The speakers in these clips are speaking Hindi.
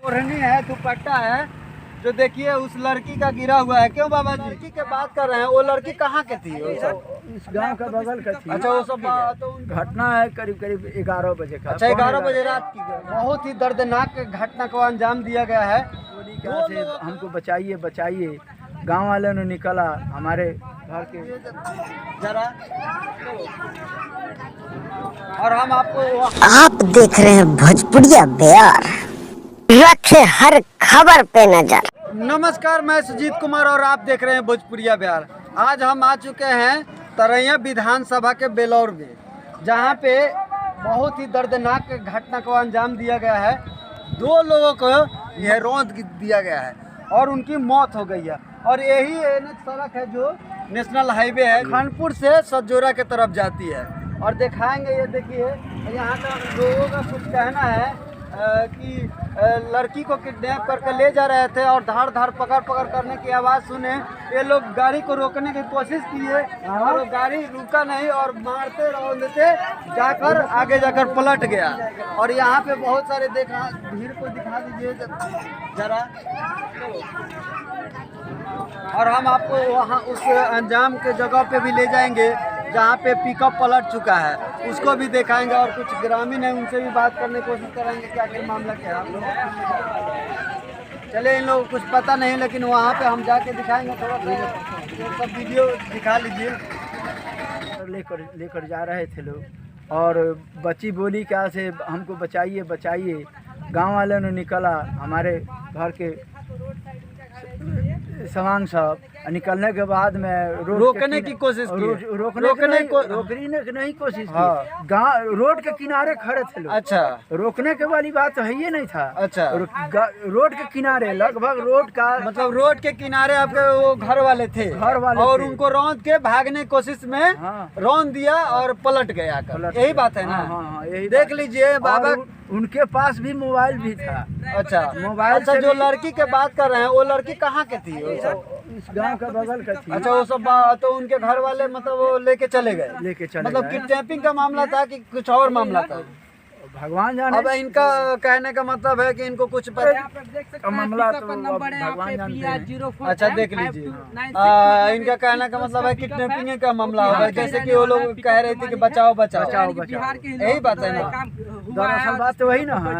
ओढ़नी है, दुपट्टा है, जो देखिए उस लड़की का गिरा हुआ है। क्यों बाबा जी? लड़की के बात कर रहे हैं, वो लड़की कहाँ के थी? इस गांव का बगल का थी। अच्छा, वो सब तो घटना है करीब 11 बजे का। अच्छा, 11 बजे रात की। बहुत ही दर्दनाक घटना को अंजाम दिया गया है। से हमको बचाइए बचाइए, गांव वालों ने निकला हमारे घर के जरा, और हम आपको आप देख रहे हैं भोजपुरिया बिहार, रखे हर खबर पे नजर। नमस्कार, मैं सुजीत कुमार और आप देख रहे हैं भोजपुरिया बिहार। आज हम आ चुके हैं तरैया विधानसभा के बेलौर में, जहां पे बहुत ही दर्दनाक घटना को अंजाम दिया गया है। 2 लोगों को यह रौंद दिया गया है और उनकी मौत हो गई है। और यही NH सड़क है जो नेशनल हाईवे है, खानपुर से सजोरा के तरफ जाती है। और दिखाएंगे, ये देखिए यहाँ का लोगों का कुछ कहना है कि लड़की को किडनैप करके ले जा रहे थे और धार धार पकड़ पकड़ करने की आवाज़ सुने ये लोग गाड़ी को रोकने की कोशिश किए और गाड़ी रुका नहीं और मारते रौंदते जाकर आगे जाकर पलट गया। और यहाँ पे बहुत सारे भीड़ को दिखा दीजिए जरा, और हम आपको वहाँ उस अंजाम के जगह पे भी ले जाएंगे जहाँ पे पिकअप पलट चुका है, उसको भी दिखाएंगे। और कुछ ग्रामीण है, उनसे भी बात करने की कोशिश करेंगे कि आखिर मामला क्या है। चले, इन लोगों को कुछ पता नहीं, लेकिन वहाँ पे हम जाके दिखाएंगे। थोड़ा सब वीडियो दिखा लीजिए। लेकर जा रहे थे लोग, और बच्ची बोली क्या से हमको बचाइए बचाइए, गांव वालों ने निकला हमारे घर के सवांग साहब। निकलने के बाद में रोकने की कोशिश की, रोकने की नहीं कोशिश की। गांव रोड के किनारे खड़े थे लोग। अच्छा, रोकने के वाली बात तो है ही नहीं था। अच्छा, रोड के किनारे, लगभग रोड का मतलब रोड के किनारे आपके वो घर वाले थे, और उनको रौंद के भागने की कोशिश में रौंद दिया और पलट गया। यही बात है ना? यही देख लीजिए बाबा, उनके पास भी मोबाइल भी था। अच्छा, मोबाइल। अच्छा, जो लड़की के बात कर रहे हैं वो लड़की कहाँ के थी? इस गांव का बगल का थी। अच्छा, वो सब तो उनके घर वाले मतलब वो लेके चले गए? मतलब किडनैपिंग का मामला था कि कुछ और मामला था? भगवान जाने। अब इनका कहने का मतलब है कि इनको कुछ मामला तो भगवान जानते हैं। अच्छा, देख लीजिए, इनका कहने का मतलब है किडनैपिंग का मामला होगा, जैसे कि वो लोग कह रहे थे कि बचाओ बचाओ बचाओ बचाओ। यही बात है ना? दरअसल बात तो वही ना है,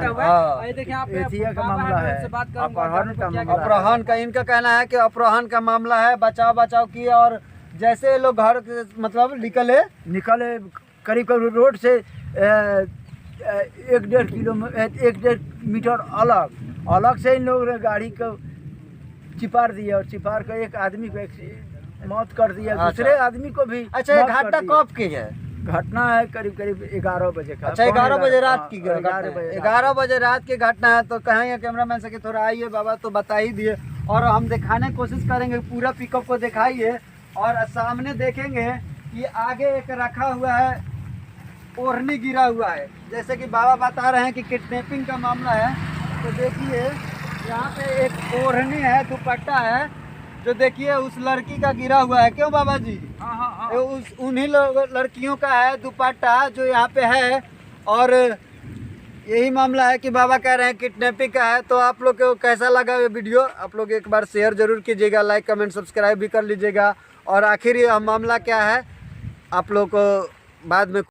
का मामला है, अपहरण का मामला। अपहरण का इनका कहना है कि अपहरण का मामला है, बचाओ बचाओ किया। और जैसे लोग घर मतलब निकले करीब रोड से 1.5 मीटर अलग से इन लोगों ने गाड़ी को चिपार दिया, और चिपार कर एक आदमी को मौत कर दिया। दूसरे आदमी को भी। अच्छा, ये घटना कब की है? घटना है करीब 11 बजे का। अच्छा, 11 बजे रात की 11 बजे रात की घटना है। तो कहेंगे कैमरामैन से कि थोड़ा आइए बाबा, तो बता ही दिए, और हम दिखाने की कोशिश करेंगे। पूरा पिकअप को दिखाइए, और सामने देखेंगे कि आगे एक रखा हुआ है, ओढ़नी गिरा हुआ है, जैसे कि बाबा बता रहे हैं कि किडनैपिंग का मामला है। तो देखिए यहाँ पे एक ओढ़नी है, दुपट्टा है, जो देखिए उस लड़की का गिरा हुआ है। क्यों बाबा जी? उन्हीं लड़कियों का है दुपट्टा जो यहाँ पे है। और यही मामला है कि बाबा कह रहे हैं किडनैपिंग का है। तो आप लोग को कैसा लगा ये वीडियो? आप लोग एक बार शेयर जरूर कीजिएगा, लाइक कमेंट सब्सक्राइब भी कर लीजिएगा। और आखिर ये मामला क्या है आप लोग को बाद में